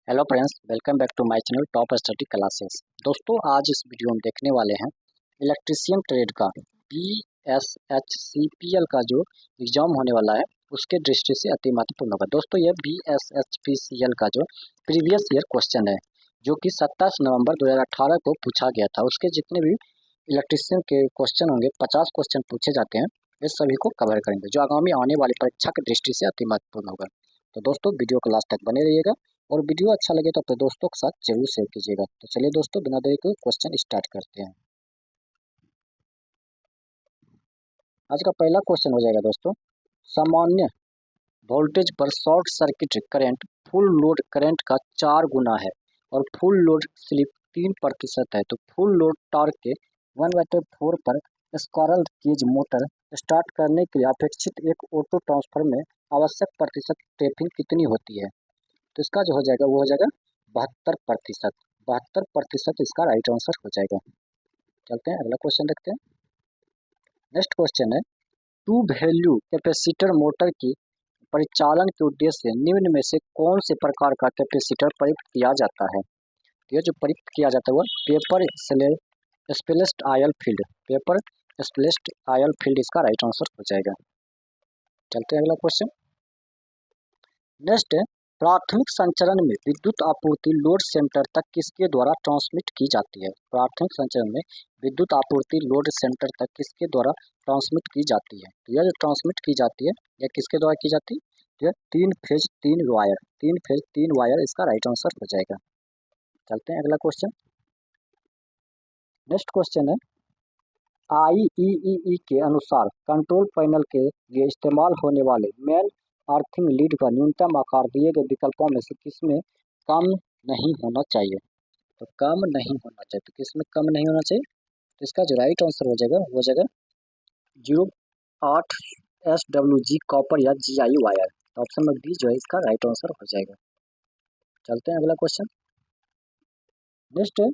Hello friends, welcome back to my channel top study classes. दोस्तों, आज इस video में देखने वाले हैं इलेक्ट्रीशियन ट्रेड का BSHCPL का जो एग्जाम होने वाला है उसके दृष्टि से अति महत्वपूर्ण होगा। दोस्तों, यह BSHPCL का जो प्रीवियस ईयर क्वेश्चन है जो कि 27 नवंबर 2018 को पूछा गया था, उसके जितने भी इलेक्ट्रीशियन के क्वेश्चन होंगे 50 क्वेश्चन पूछे जाते हैं, ये सभी को कवर करेंगे जो आगामी आने वाली परीक्षा की दृष्टि से अति महत्वपूर्ण होगा। तो दोस्तों, वीडियो को लास्ट तक बने रहिएगा और वीडियो अच्छा लगे तो अपने दोस्तों के साथ जरूर शेयर कीजिएगा। तो चलिए दोस्तों, बिना देरी के क्वेश्चन स्टार्ट करते हैं। आज का पहला क्वेश्चन हो जाएगा दोस्तों, सामान्य वोल्टेज पर short circuit current full load current का 4 गुना है और फुल लोड स्लिप 3% है, तो फुल लोड टॉर्क के 1/4 पर स्क्विरल केज मोटर स्टार्ट करने के लिए अपेक्षित एक ऑटो ट्रांसफार्मर में आवश्यक प्रतिशत टेपिंग कितनी होती है? तो इसका जो हो जाएगा वो हो जाएगा 72%। 72% इसका राइट आंसर हो जाएगा। चलते हैं अगला क्वेश्चन देखते हैं। नेक्स्ट क्वेश्चन है, टू वैल्यू कैपेसिटर मोटर की परिचालन के उद्देश्य से निम्न में से कौन से प्रकार का कैपेसिटर प्रयुक्त किया जाता है? तो ये जो प्रयुक्त किया जाता है वो paper splashed oil field, paper splashed oil field इसका राइट आंसर हो जाएगा। चलते हैं अगला क्वेश्चन। नेक्स्ट है, प्राथमिक संचरण में विद्युत आपूर्ति लोड सेंटर तक किसके द्वारा ट्रांसमिट की जाती है? प्राथमिक संचरण में विद्युत आपूर्ति लोड सेंटर तक किसके द्वारा ट्रांसमिट की जाती है? तो यह जो ट्रांसमिट की जाती है यह किसके द्वारा की जाती है? तो यह 3 फेज 3 वायर इसका राइट आंसर हो जाएगा। चलते हैं अगला क्वेश्चन। नेक्स्ट क्वेश्चन है, IEEE के अनुसार कंट्रोल पैनल के लिए इस्तेमाल होने वाले मेन अर्थिंग लीड का न्यूनतम आकार दिए गए विकल्पों में से किसमें कम नहीं होना चाहिए? तो कम नहीं होना चाहिए, तो किसमें कम नहीं होना चाहिए? तो इसका जो राइट आंसर हो जाएगा वो हो जाएगा 08 SWG कॉपर या GI वायर। तो ऑप्शन नंबर बी जो है इसका राइट आंसर हो जाएगा। चलते हैं अगला क्वेश्चन। नेक्स्ट है,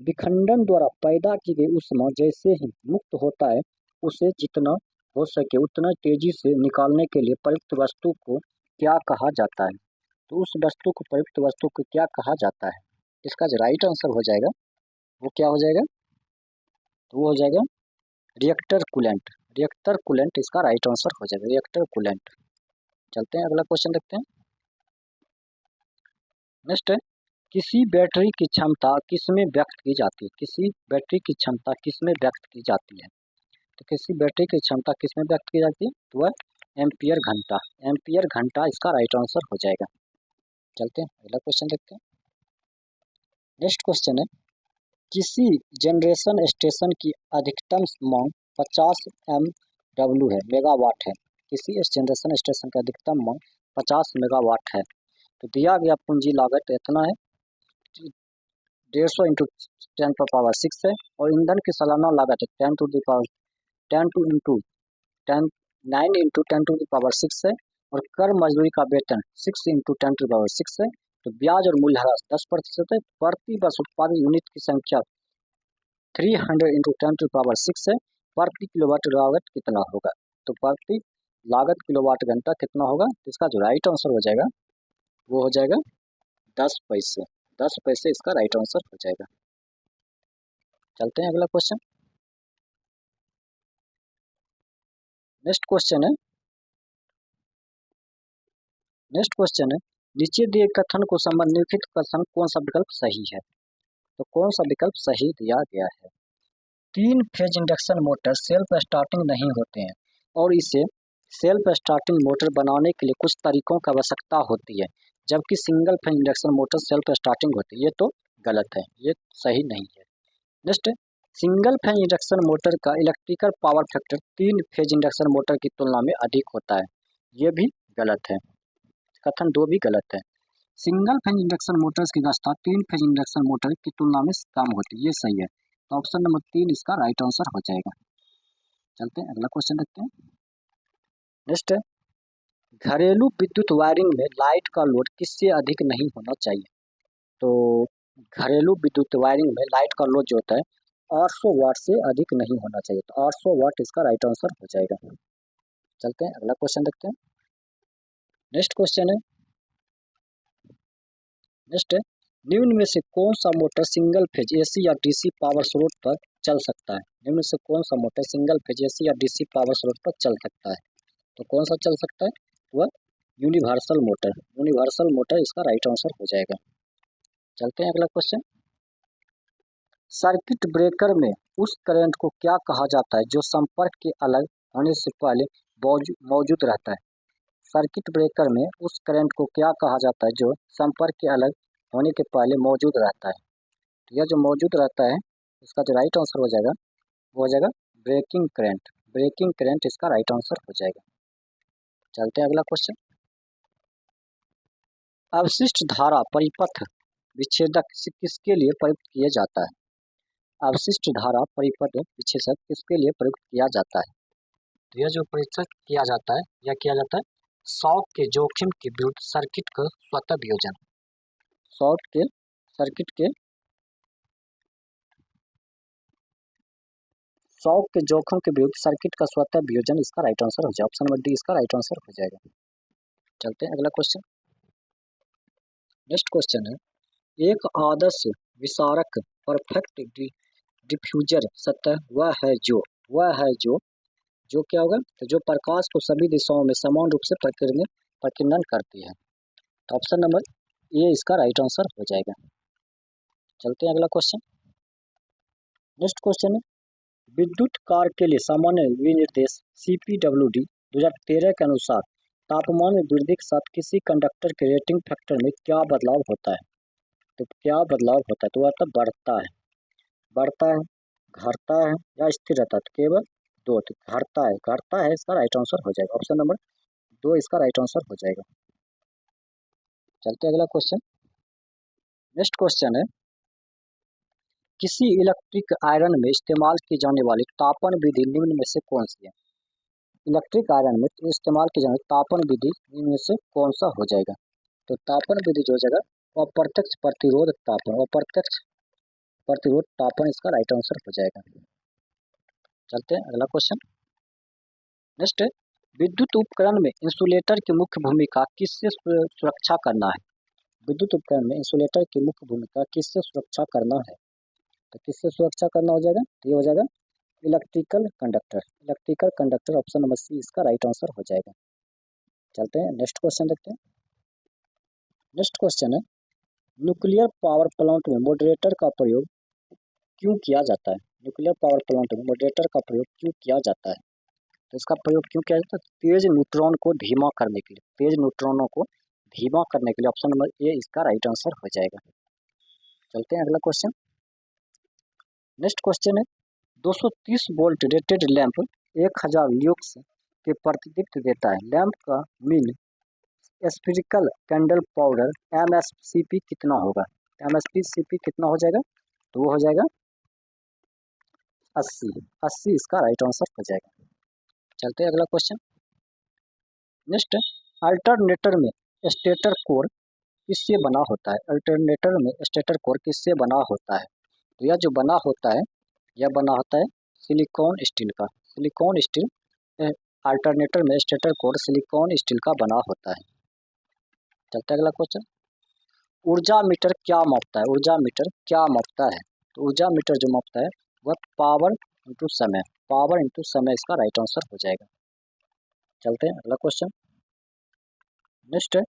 विखंडन द्वारा पैदा की गई ऊष्मा जैसे ही मुक्त होता है उसे जितना हो सके उतना तेजी से निकालने के लिए प्रयुक्त वस्तु को क्या कहा जाता है? तो उस वस्तु को प्रयुक्त वस्तु को क्या कहा जाता है? इसका जो राइट आंसर हो जाएगा वो क्या हो जाएगा? तो वो हो जाएगा रिएक्टर कूलेंट। रिएक्टर कूलेंट इसका राइट आंसर हो जाएगा, रिएक्टर कूलेंट। चलते हैं अगला क्वेश्चन देखते हैं। नेक्स्ट है, किसी बैटरी की क्षमता किसमें व्यक्त की जाती है? किसी बैटरी की क्षमता किसमें व्यक्त की जाती है? तो किसी बैटरी की क्षमता किसमें व्यक्त की जाती है? तो वह एम्पियर घंटा, एम्पियर घंटा इसका राइट आंसर हो जाएगा। चलते हैं अगला क्वेश्चन देखते हैं। नेक्स्ट क्वेश्चन है, किसी जनरेशन स्टेशन की अधिकतम मांग 50 MW है, मेगावाट है। किसी इस जनरेशन स्टेशन का अधिकतम मांग 50 मेगावाट है, तो दिया गया पूंजी लागत इतना है 150 इंटू 10⁻6 है और ईंधन की सालाना लागत है 10 to the power 10 to into 10 9 into 10⁻6 है और कर मजदूरी का वेतन 6 इंटू 10⁻6 है। तो ब्याज और मूल्यह्रास 10% है। प्रति वर्ष उत्पादित यूनिट की संख्या 300 इंटू 10⁻6 है। प्रति किलोवाट लागत कितना होगा? तो प्रति लागत किलोवाट घंटा कितना होगा? तो इसका जो राइट आंसर हो जाएगा वो हो जाएगा 10 पैसे। 10 पैसे इसका राइट आंसर हो जाएगा। चलते हैं अगला क्वेश्चन। नेक्स्ट क्वेश्चन है, नीचे दिए कथन को निम्नलिखित कथन कौन सा विकल्प सही है? तो कौन सा विकल्प सही दिया गया है? 3 phase induction motor self starting नहीं होते हैं और इसे सेल्फ स्टार्टिंग मोटर बनाने के लिए कुछ तरीकों की आवश्यकता होती है, जबकि single phase induction motor self starting होती है। ये तो गलत है, ये सही नहीं है। Next, single phase induction motor का electrical power factor 3 phase induction motor की तुलना में अधिक होता है। ये भी गलत है, कथन 2 भी गलत है। सिंगल फेज इंडक्शन मोटर्स की दक्षता 3 फेज इंडक्शन मोटर की तुलना में कम होती है, ये सही है। तो ऑप्शन नंबर 3 इसका राइट आंसर हो जाएगा। चलते हैं अगला क्वेश्चन देखते हैं। नेक्स्ट है, घरेलू विद्युत वायरिंग में लाइट का लोड किससे अधिक नहीं होना चाहिए? तो घरेलू विद्युत वायरिंग में लाइट का लोड जो होता है 800 वाट से अधिक नहीं होना चाहिए, तो 800 वाट इसका राइट आंसर हो जाएगा। चलते हैं अगला क्वेश्चन देखते हैं। नेक्स्ट क्वेश्चन है, नेक्स्ट है, निम्न में से कौन सा मोटर सिंगल फेज एसी या डीसी पावर स्रोत पर चल सकता है? निम्न में से कौन सा मोटर सिंगल फेज एसी या डीसी पावर स्रोत पर चल सकता है? तो कौन सा चल सकता है? वह यूनिवर्सल मोटर, यूनिवर्सल मोटर इसका राइट आंसर हो जाएगा। चलते हैं अगला क्वेश्चन। सर्किट ब्रेकर में उस करंट को क्या कहा जाता है जो संपर्क के अलग होने से पहले मौजूद रहता है? सर्किट ब्रेकर में उस करंट को क्या कहा जाता है जो संपर्क के अलग होने के पहले मौजूद रहता है? तो यह जो मौजूद रहता है इसका जो राइट आंसर हो जाएगा वो हो जाएगा ब्रेकिंग करंट। ब्रेकिंग करंट इसका राइट आंसर हो जाएगा। चलते हैं अगला क्वेश्चन। अवशिष्ट धारा परिपथ विच्छेदक किसके लिए प्रयुक्त किया जाता है? अवशिष्ट धारा परिपथ विच्छेदक किसके लिए प्रयुक्त किया जाता है? तो यह जो प्रयुक्त किया जाता है यह किया जाता है शॉक के जोखिम के विरुद्ध सर्किट का स्वतः वियोजन। शॉक के सर्किट के शॉक के जोखिम के विरुद्ध सर्किट का स्वतः वियोजन इसका राइट आंसर हो जाएगा। ऑप्शन नंबर डी इसका राइट आंसर हो जाएगा। चलते हैं अगला क्वेश्चन। नेक्स्ट क्वेश्चन है, एक आदर्श विसारक परफेक्ट डिफ्यूजर सतह वह है जो क्या होगा? तो जो प्रकाश को सभी दिशाओं में समान रूप से प्रकीर्णन करती है। तो ऑप्शन नंबर ए इसका राइट आंसर हो जाएगा। चलते हैं अगला क्वेश्चन। नेक्स्ट क्वेश्चन है, विद्युत कार के लिए सामान्य विनिर्देश CPWD 2013 के अनुसार तापमान में वृद्धि के साथ किसी कंडक्टर के रेटिंग फैक्टर में क्या बदलाव होता है? तो क्या बदलाव होता है? तो वह बढ़ता है, घटता है या स्थिर रहता है? तो केवल दो, तो घटता है इसका राइट आंसर हो जाएगा। ऑप्शन नंबर दो इसका राइट आंसर हो जाएगा। चलते अगला क्वेश्चन। नेक्स्ट क्वेश्चन है, किसी इलेक्ट्रिक आयरन में इस्तेमाल की जाने वाली तापन विधि निम्न में से कौन सी है? इलेक्ट्रिक आयरन में इस्तेमाल की जाने वाली तापन विधि निम्न में से कौन सा हो जाएगा? तो तापन विधि जो हो जाएगा अप्रत्यक्ष प्रतिरोध तापन, अप्रत्यक्ष प्रतिरोध तापन इसका राइट आंसर हो जाएगा। चलते हैं अगला क्वेश्चन। नेक्स्ट है, विद्युत उपकरण में इंसुलेटर की मुख्य भूमिका किससे सुरक्षा करना है? विद्युत उपकरण में इंसुलेटर की मुख्य भूमिका किससे सुरक्षा करना है? तो किससे सुरक्षा करना हो जाएगा? तो ये हो जाएगा electrical conductor. Electrical conductor option number C इसका राइट आंसर हो जाएगा। चलते हैं नेक्स्ट क्वेश्चन देखते हैं। नेक्स्ट क्वेश्चन है, न्यूक्लियर पावर प्लांट में मॉडरेटर का प्रयोग क्यों किया जाता है? न्यूक्लियर पावर प्लांट में मॉडरेटर का प्रयोग क्यों किया जाता है? तो इसका प्रयोग क्यों किया जाता है? तेज न्यूट्रॉन को धीमा करने के लिए, तेज न्यूट्रॉनों को धीमा करने के लिए ऑप्शन नंबर ए इसका राइट आंसर हो जाएगा। चलते हैं अगला क्वेश्चन। नेक्स्ट क्वेश्चन है, 230 वोल्ट रेटेड लैंप 1000 ल्यूक्स के प्रतिदीप्त देता है। लैंप का mean spherical candle powder MSCP कितना होगा? MSCP कितना हो जाएगा? तो वो हो जाएगा 80 इसका राइट आंसर हो जाएगा। चलते हैं अगला क्वेश्चन। नेक्स्ट, अल्टरनेटर में स्टेटर कोर किससे बना होता है? अल्टरनेटर में स्टेटर कोर किससे बना होता है? तो यह जो बना होता है यह बना होता है सिलिकॉन स्टील का। सिलिकॉन स्टील अल्टरनेटर में स्टेटर कोर सिलिकॉन स्टील का बना होता है। चलते अगला क्वेश्चन। ऊर्जा मीटर क्या मापता है? ऊर्जा मीटर क्या मापता है? तो ऊर्जा मीटर जो मापता है वह पावर इंटू समय, पावर इंटू समय इसका राइट आंसर हो जाएगा। चलते हैं अगला क्वेश्चन। नेक्स्ट है,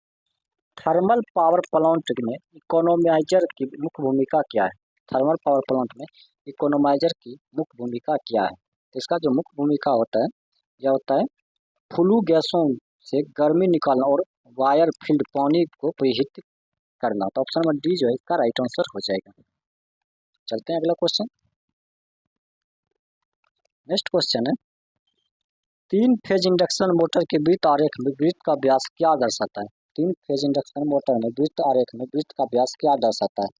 थर्मल पावर प्लांट में इकोनोमाइजर की मुख्य भूमिका क्या है? थर्मल पावर प्लांट में इकोनोमाइजर की मुख्य भूमिका क्या है? तो इसका जो मुख्य भूमिका होता है यह होता है फ्लू गैसों से गर्मी निकालना और वायर फील्ड पानी को प्रहित करना। तो ऑप्शन नंबर डी जो है इसका राइट आंसर हो जाएगा। चलते हैं अगला क्वेश्चन। नेक्स्ट क्वेश्चन है, 3 फेज इंडक्शन मोटर के वृत्त आरेख में वृत्त का व्यास क्या दर्शाता है? 3 फेज इंडक्शन मोटर में वृत्त आरेख में वृत्त का व्यास क्या दर्शाता है?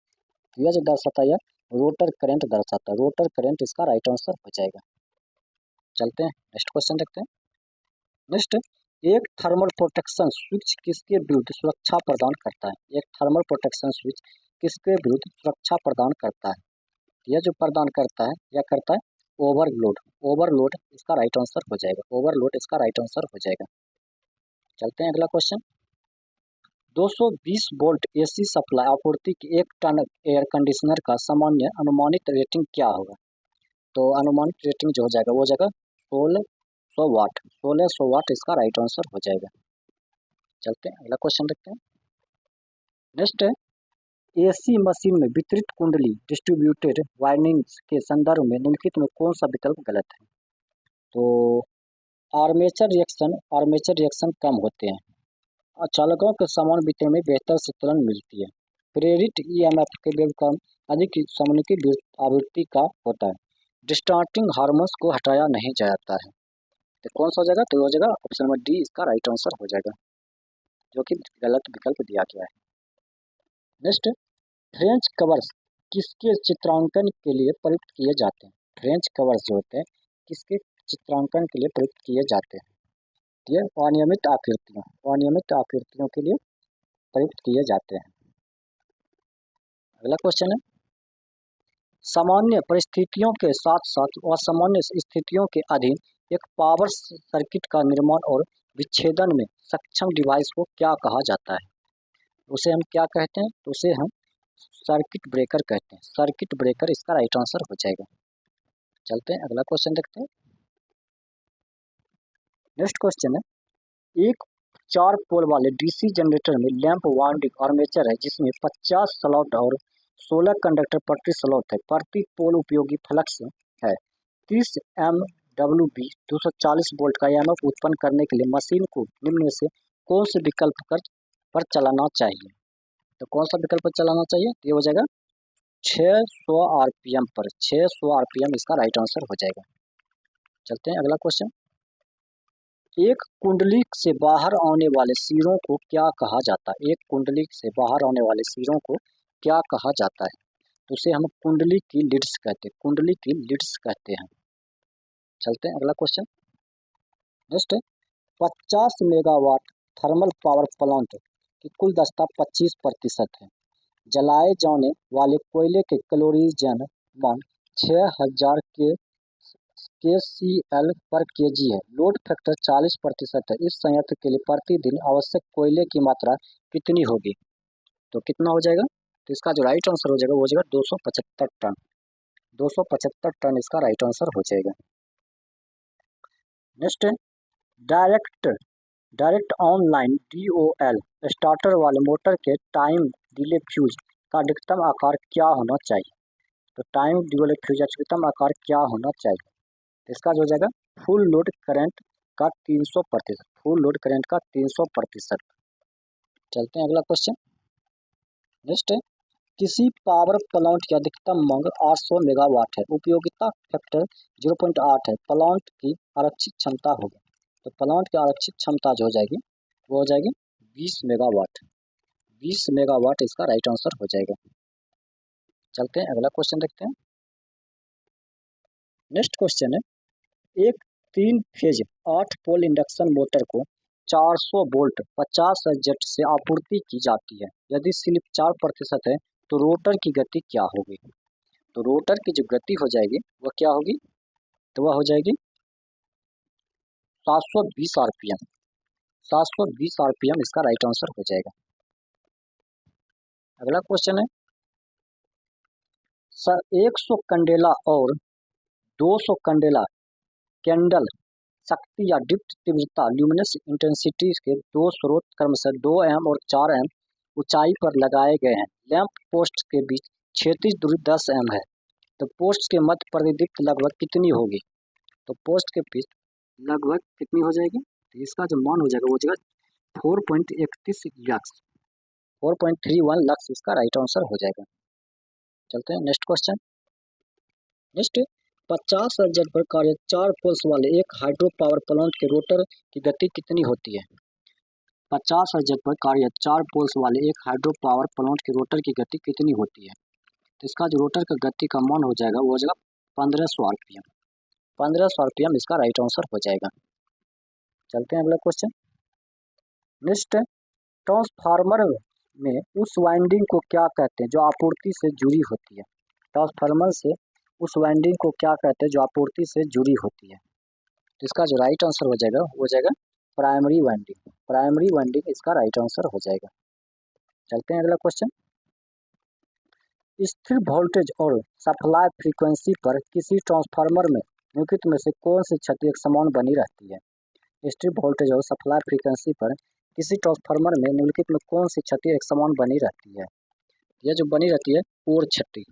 तो यह जो दर्शाता है रोटर करंट दर्शाता है। रोटर करंट इसका राइट आंसर हो जाएगा। चलते हैं नेक्स्ट क्वेश्चन देखते हैं। नेक्स्ट, एक थर्मल प्रोटेक्शन स्विच किसके विरुद्ध सुरक्षा प्रदान करता है? एक थर्मल प्रोटेक्शन स्विच किसके विरुद्ध सुरक्षा प्रदान करता है? यह जो प्रदान करता है यह करता है ओवरलोड। ओवरलोड इसका राइट आंसर हो जाएगा। ओवरलोड इसका राइट आंसर हो जाएगा। चलते हैं अगला क्वेश्चन। 220 वोल्ट एसी सप्लाई आपूर्ति की 1 टन एयर कंडीशनर का सामान्य अनुमानित रेटिंग क्या होगा? तो अनुमानित रेटिंग जो हो जाएगा वो हो जाएगा 1600 वाट। 1600 वाट इसका राइट आंसर हो जाएगा। चलते हैं अगला क्वेश्चन देखते हैं। नेक्स्ट है, एसी मशीन में वितरित कुंडली डिस्ट्रीब्यूटेड वाइंडिंग्स के संदर्भ में निम्नलिखित में कौन सा विकल्प गलत है? तो आर्मेचर रिएक्शन कम होते हैं, चालकों के समान वितरण में बेहतर संतुलन मिलती है, प्रेरित ईएमएफ के वेवफॉर्म अधिक समन्वित आवृत्ति का होता है, डिस्टार्टिंग हार्मोन्स को हटाया नहीं जाता है। तो कौन सा हो जाएगा? तो हो जाएगा ऑप्शन नंबर डी इसका राइट आंसर हो जाएगा, जो कि गलत विकल्प दिया गया है। नेक्स्ट, फ्रेंच कवर्स किसके चित्रांकन के लिए प्रयुक्त किए जाते हैं? फ्रेंच कवर्स जो होते हैं किसके चित्रांकन के लिए प्रयुक्त किए जाते हैं? ये अनियमित आकृतियों के लिए प्रयुक्त किए जाते हैं। अगला क्वेश्चन है, सामान्य परिस्थितियों के साथ साथ असामान्य स्थितियों के अधीन एक पावर सर्किट का निर्माण और विच्छेदन में सक्षम डिवाइस को क्या कहा जाता है? उसे हम क्या कहते हैं? तो उसे हम सर्किट ब्रेकर कहते हैं। सर्किट ब्रेकर इसका राइट आंसर हो जाएगा। चलते हैं अगला क्वेश्चन देखते हैं। नेक्स्ट क्वेश्चन है, एक 4 पोल वाले डीसी जनरेटर में लैंप वाइंडिंग आर्मेचर है जिसमें 50 स्लॉट और 16 कंडक्टर प्रति स्लॉट है। प्रति पोल उपयोगी फ्लक्स है 30 MWB 240 वोल्ट का ईएमएफ उत्पन्न करने के लिए मशीन को निम्न में से कौन से विकल्प पर चलाना चाहिए? तो कौन सा विकल्प पर चलाना चाहिए? ये हो जाएगा 600 आरपीएम पर। 600 आरपीएम इसका राइट आंसर हो जाएगा। चलते हैं अगला क्वेश्चन, एक कुंडली से बाहर आने वाले सिरों को क्या कहा जाता है? एक कुंडली से बाहर आने वाले सिरों को क्या कहा जाता है? तो उसे हम कुंडली की लीड्स कहते हैं। कुंडली की लीड्स कहते हैं। चलते हैं अगला question. Next, 50 megawatt thermal power plant की कुल दक्षता 25% है। जलाए जाने वाले कोयले के कैलोरीजन मान 6000 KCl पर kg है। लोड फैक्टर 40% है। इस संयंत्र के लिए प्रतिदिन आवश्यक कोयले की मात्रा कितनी होगी? तो कितना हो जाएगा? तो इसका जो राइट आंसर हो जाएगा वो हो जाएगा 275 टन। 275 टन इसका राइट आंसर हो जाएगा। नेक्स्ट है, डायरेक्ट ऑनलाइन DOL स्टार्टर वाले मोटर के टाइम डिले फ्यूज का अधिकतम आकार क्या होना चाहिए? तो टाइम डिले फ्यूज का अधिकतम आकार क्या होना चाहिए? इसका जो हो जाएगा फुल लोड करंट का 300%। फुल लोड करंट का 300%। चलते हैं अगला क्वेश्चन। नेक्स्ट है, किसी पावर प्लांट की अधिकतम मांग 800 मेगावाट है। उपयोगिता फैक्टर 0.8 है। प्लांट की आरक्षित क्षमता होगी। तो प्लांट की आरक्षित क्षमता जो हो जाएगी वो हो जाएगी 20 मेगावाट। 20 मेगावाट इसका राइट आंसर हो जाएगा। चलते हैं अगला क्वेश्चन देखते हैं। नेक्स्ट क्वेश्चन है, एक 3 फेज 8 पोल इंडक्शन मोटर को 400 वोल्ट 50 हर्ट्ज से आपूर्ति की जाती है। यदि स्लिप 4% है तो रोटर की गति क्या होगी? तो रोटर की जो गति हो जाएगी वह क्या होगी? तो वह हो जाएगी 720 आरपीएम। 720 आरपीएम इसका राइट आंसर हो जाएगा। अगला क्वेश्चन है, 100 कैंडेला और 200 कैंडल शक्ति या डिप्ट तीव्रता ल्यूमिनस इंटेंसिटी के दो स्रोत क्रमशः 2 एम और 4 एम ऊंचाई पर लगाए गए हैं। लैंप पोस्ट के बीच क्षैतिज दूरी 10 एम है। तो पोस्ट के मध्य परिदीप्त लगभग कितनी होगी? तो पोस्ट के बीच लगभग कितनी हो जाएगी? तो इसका जो मान हो जाएगा वो हो जाएगा 4.31 लक्स। 4.31 लक्स इसका राइट आंसर हो जाएगा। चलते हैं नेक्स्ट क्वेश्चन। नेक्स्ट, 50 हर्ट्ज पर कार्यरत 4 पोल्स वाले एक हाइड्रो पावर प्लांट के रोटर की गति कितनी होती है? 50 हर्ट्ज पर कार्यरत 4 पोल्स वाले एक हाइड्रो पावर प्लांट के रोटर की गति कितनी होती है? तो इसका जो रोटर का गति का मान हो जाएगा वो हो जाएगा 1500 आरपीएम। 1500 आरपीएम इसका राइट आंसर हो जाएगा। चलते हैं अगला क्वेश्चन। नेक्स्ट, ट्रांसफार्मर में उस वाइंडिंग को क्या कहते हैं जो आपूर्ति से जुड़ी होती है? ट्रांसफार्मर से उस वाइंडिंग को क्या कहते हैं जो आपूर्ति से जुड़ी होती है? तो इसका जो राइट आंसर हो जाएगा वो हो जाएगा प्राइमरी वाइंडिंग। प्राइमरी वाइंडिंग इसका राइट आंसर हो जाएगा। चलते हैं अगला क्वेश्चन। स्थिर वोल्टेज और सप्लाई फ्रीक्वेंसी पर किसी ट्रांसफार्मर में निम्नलिखित में से कौन सी क्षति एक समान बनी रहती है? स्थिर वोल्टेज और सप्लाई फ्रीक्वेंसी पर किसी ट्रांसफार्मर में निम्नलिखित में कौन सी क्षति एक समान बनी रहती है? यह जो बनी रहती है कोर क्षति,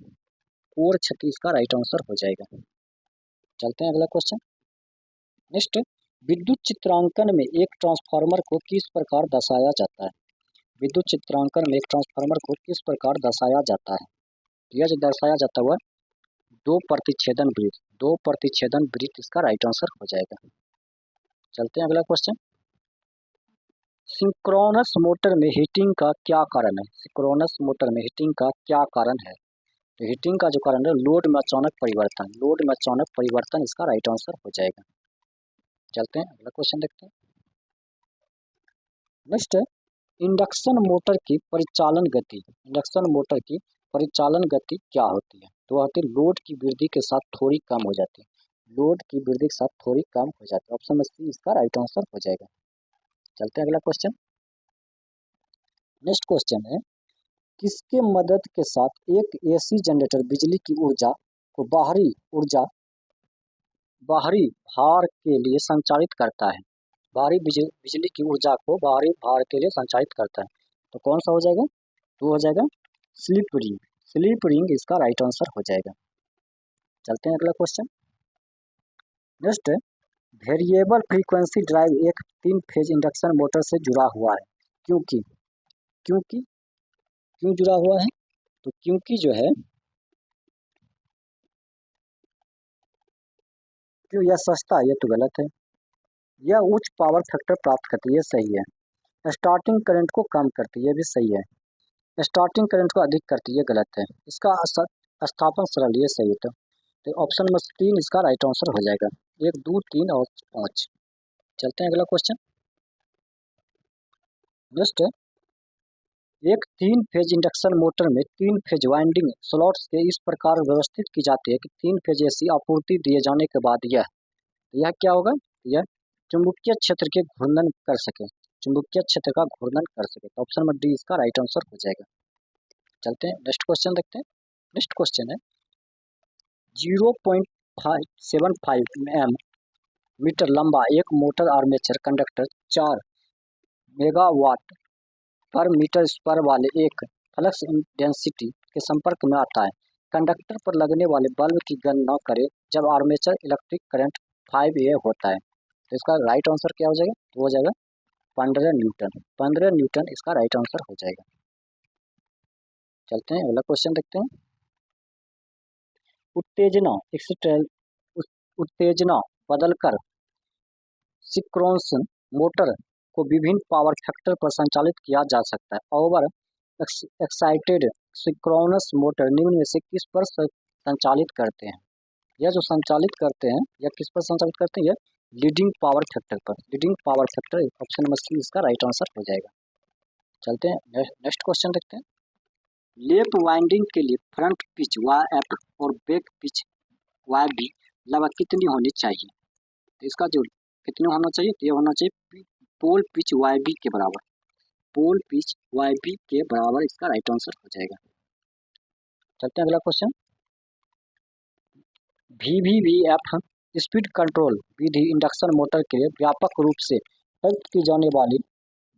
कोर क्षति इसका राइट आंसर हो जाएगा। चलते हैं अगला क्वेश्चन। नेक्स्ट, विद्युत चित्रांकन में एक ट्रांसफार्मर को किस प्रकार दर्शाया जाता है? विद्युत चित्रांकन में एक ट्रांसफार्मर को किस प्रकार दर्शाया जाता है? यह जो दर्शाया जाता है वह दो प्रतिच्छेदन वृत्त इसका राइट आंसर हो जाएगा। चलते हैं अगला क्वेश्चन। सिंक्रोनस मोटर में हीटिंग का क्या कारण है? सिंक्रोनस मोटर में हीटिंग का क्या कारण है? तो हीटिंग का जो कारण है लोड में अचानक परिवर्तन इसका राइट आंसर हो जाएगा। चलते हैं अगला क्वेश्चन देखते हैं। नेक्स्ट है इंडक्शन मोटर की परिचालन गति। इंडक्शन मोटर की परिचालन गति क्या होती है? तो होती है लोड की वृद्धि के साथ थोड़ी कम हो जाती है। लोड की वृद्धि के साथ थोड़ी कम हो जाती है। ऑप्शन में सी इसका राइट आंसर हो जाएगा। चलते हैं अगला क्वेश्चन। नेक्स्ट क्वेश्चन है किसके मदद के साथ एक एसी जनरेटर बिजली की ऊर्जा को बाहरी भार के लिए संचारित करता है? बाहरी बिजली की ऊर्जा को बाहरी भार के लिए संचारित करता है। तो कौन सा हो जाएगा? तो हो जाएगा स्लिप रिंग। स्लिप रिंग इसका राइट आंसर हो जाएगा। चलते हैं अगला question. Next variable frequency drive एक 3 फेज इंडक्शन मोटर से जुड़ा हुआ है क्योंकि क्यों जुड़ा हुआ है? तो क्योंकि जो है क्यों यह सस्ता है, ये तो गलत है। यह उच्च पावर फैक्टर प्राप्त करती है, ये सही है। स्टार्टिंग करंट को कम करती है, ये भी सही है। स्टार्टिंग करंट को अधिक करती है, ये गलत है। इसका स्थापन सरल, ये सही है। तो ऑप्शन नंबर 3 इसका राइट आंसर हो जाएगा। 1, 2, 3 और 5। चलते हैं अगला क्वेश्चन। नेक्स्ट एक 3 फेज इंडक्शन मोटर में 3 फेज वाइंडिंग स्लॉट्स के इस प्रकार व्यवस्थित की जाती है कि 3 फेज एसी आपूर्ति दिए जाने के बाद यह क्या होगा? यह चुंबकीय क्षेत्र के घूर्णन कर सके, चुंबकीय क्षेत्र का घूर्णन कर सके। तो ऑप्शन नंबर डी इसका राइट आंसर हो जाएगा। चलते हैं नेक्स्ट क्वेश्चन देखते हैं। नेक्स्ट क्वेश्चन है 0.75 मीटर लंबा एक मोटर आर्मेचर कंडक्टर 4 मेगावाट पर मीटर स्क्वायर वाले एक फ्लक्स डेंसिटी के संपर्क में आता है। कंडक्टर पर लगने वाले बल्ब की गणना करें जब आर्मेचर इलेक्ट्रिक करंट 5A होता है। तो इसका राइट आंसर क्या हो जाएगा? तो हो जाएगा 15 न्यूटन। 15 न्यूटन इसका राइट आंसर हो जाएगा। चलते हैं अगला क्वेश्चन देखते हैं। उत्तेजना बदलकर सिंक्रोनस मोटर को विभिन्न पावर फैक्टर पर संचालित किया जा सकता है। ओवर एक्साइटेड सिंक्रोनस मोटर निम्न में से किस पर संचालित करते हैं? यह जो संचालित करते हैं यह किस पर संचालित करते हैं? यह लीडिंग पावर फैक्टर पर। Leading power factor option number C इसका राइट आंसर हो जाएगा। चलते हैं नेक्स्ट क्वेश्चन देखते हैं। लेप वाइंडिंग के लिए फ्रंट पिच YF और बैक पिच YB लगभग कितनी होनी चाहिए? तो इसका जो कितनी होना चाहिए? तो ये होना चाहिए पोल पिच YB के बराबर। पोल पिच YB के बराबर इसका राइट आंसर हो जाएगा। चलते हैं अगला क्वेश्चन। VVVF स्पीड कंट्रोल विधि इंडक्शन मोटर के लिए व्यापक रूप से प्रयुक्त की जाने वाली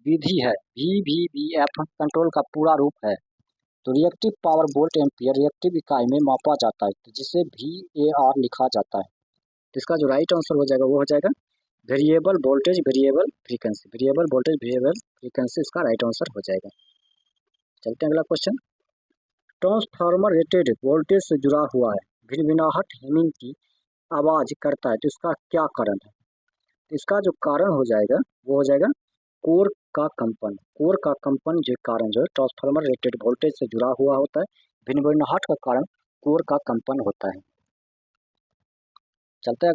विधि है। VVVF कंट्रोल का पूरा रूप है तो reactive power volt ampere reactive इकाई में मापा जाता है जिसे VAR लिखा जाता है। तो इसका जो राइट आंसर हो जाएगा वो हो जाएगा variable voltage variable frequency. Variable voltage variable frequency इसका राइट आंसर हो जाएगा। चलते हैं अगला क्वेश्चन। ट्रांसफार्मर रेटेड वोल्टेज से जुड़ा हुआ है, भिनभिनाहट हीमिंग की आवाज करता है, तो इसका क्या कारण है? तो इसका जो कारण हो जाएगा वो हो जाएगा कोर का कंपन। कोर का कंपन जो कारण जो है ट्रांसफार्मर रेटेड वोल्टेज से जुड़ा हुआ होता है। भिनभिनाहट का कारण कोर का कंपन होता है। चलते हैं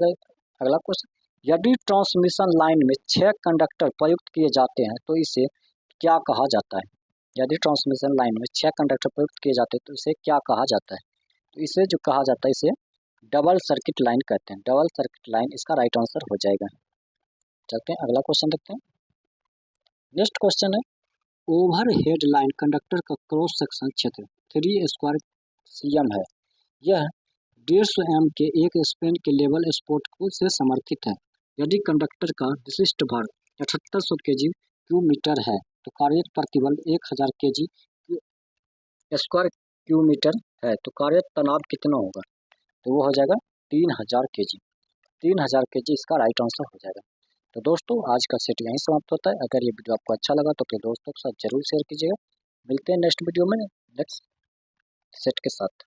अगला क्वेश्चन। यदि ट्रांसमिशन लाइन में 6 कंडक्टर प्रयुक्त किए जाते हैं तो इसे क्या कहा जाता है? यदि ट्रांसमिशन लाइन में 6 कंडक्टर प्रयुक्त किए जाते हैं तो इसे क्या कहा जाता है? तो इसे जो कहा जाता है इसे डबल सर्किट लाइन कहते हैं। डबल सर्किट लाइन इसका राइट आंसर हो जाएगा। चलते हैं अगला क्वेश्चन देखते हैं। नेक्स्ट क्वेश्चन है ओवर हेड लाइन कंडक्टर का क्रॉस सेक्शन क्षेत्र 3 स्क्वायर cm है। यह 150 एम के एक स्पेन के लेवल स्पोर्ट को से समर्थित है। यदि कंडक्टर का विशिष्ट भार 7800 kg मीटर है तो कार्यरत प्रतिबल 1000 kg स्क्वायर मीटर है तो कार्यरत तनाव कितना होगा? तो वो हो जाएगा 3000 kg। 3000 kg इसका राइट आंसर हो जाएगा। तो दोस्तों आज का सेट यहीं समाप्त होता है। अगर ये वीडियो आपको अच्छा लगा तो अपने दोस्तों के साथ जरूर शेयर कीजिएगा। मिलते हैं नेक्स्ट वीडियो में नेक्स्ट सेट के साथ।